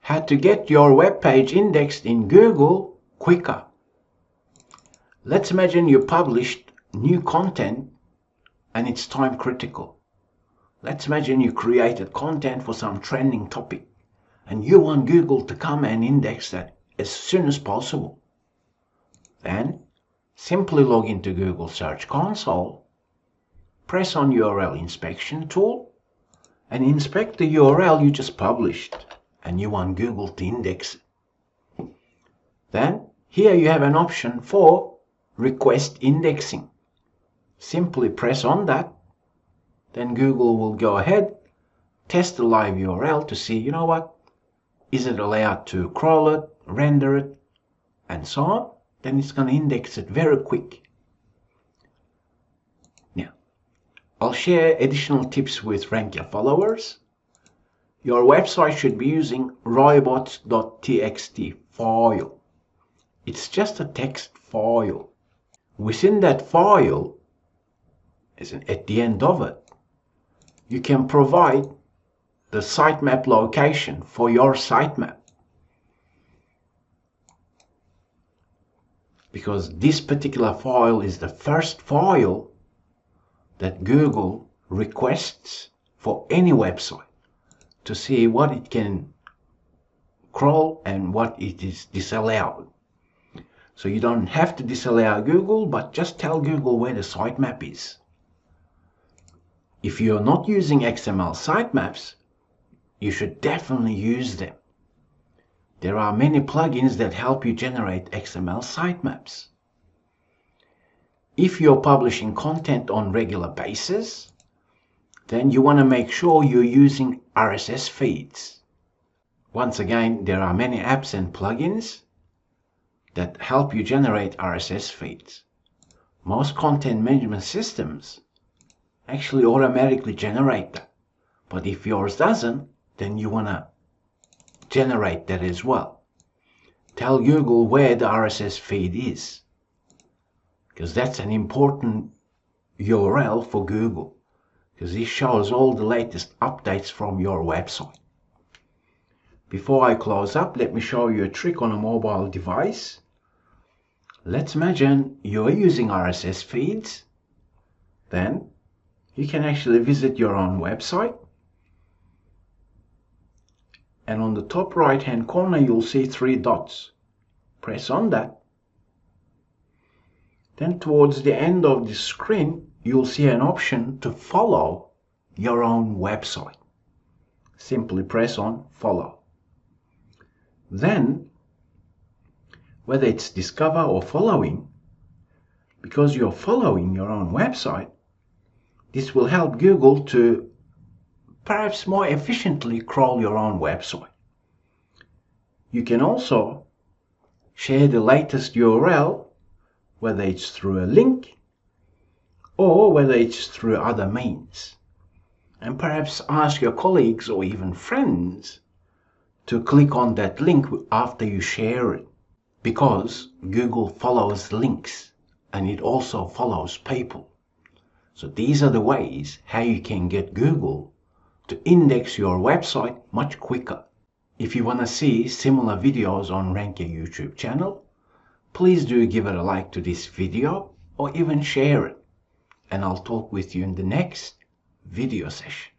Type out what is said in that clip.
how to get your web page indexed in Google quicker. Let's imagine you published new content and it's time critical. Let's imagine you created content for some trending topic and you want Google to come and index that as soon as possible. Then simply log into Google Search Console, press on URL inspection tool and inspect the URL you just published and you want Google to index it. Then here you have an option for request indexing. Simply press on that, then Google will go ahead, test the live URL to see, you know what, is it allowed to crawl it, render it, and so on. Then it's going to index it very quick. Now, I'll share additional tips with Rank Your followers. Your website should be using robots.txt file. It's just a text file. Within that file, at the end of it, you can provide the sitemap location for your sitemap. Because this particular file is the first file that Google requests for any website to see what it can crawl and what it is disallowed. So you don't have to disallow Google, but just tell Google where the sitemap is. If you're not using XML sitemaps, you should definitely use them. There are many plugins that help you generate XML sitemaps. If you're publishing content on regular basis, then you want to make sure you're using RSS feeds. Once again, there are many apps and plugins that help you generate RSS feeds. Most content management systems actually automatically generate that. But if yours doesn't, then you want to generate that as well. Tell Google where the RSS feed is, because that's an important URL for Google, because this shows all the latest updates from your website. Before I close up, let me show you a trick on a mobile device. Let's imagine you're using RSS feeds. Then you can actually visit your own website. And on the top right hand corner, you'll see 3 dots. Press on that. Then towards the end of the screen, you'll see an option to follow your own website. Simply press on follow. Then, whether it's discover or following, because you're following your own website, this will help Google to perhaps more efficiently crawl your own website. You can also share the latest URL, whether it's through a link or whether it's through other means. And perhaps ask your colleagues or even friends to click on that link after you share it, because Google follows links and it also follows people. So these are the ways how you can get Google to index your website much quicker. If you want to see similar videos on Rank Your YouTube channel, please do give it a like to this video or even share it. And I'll talk with you in the next video session.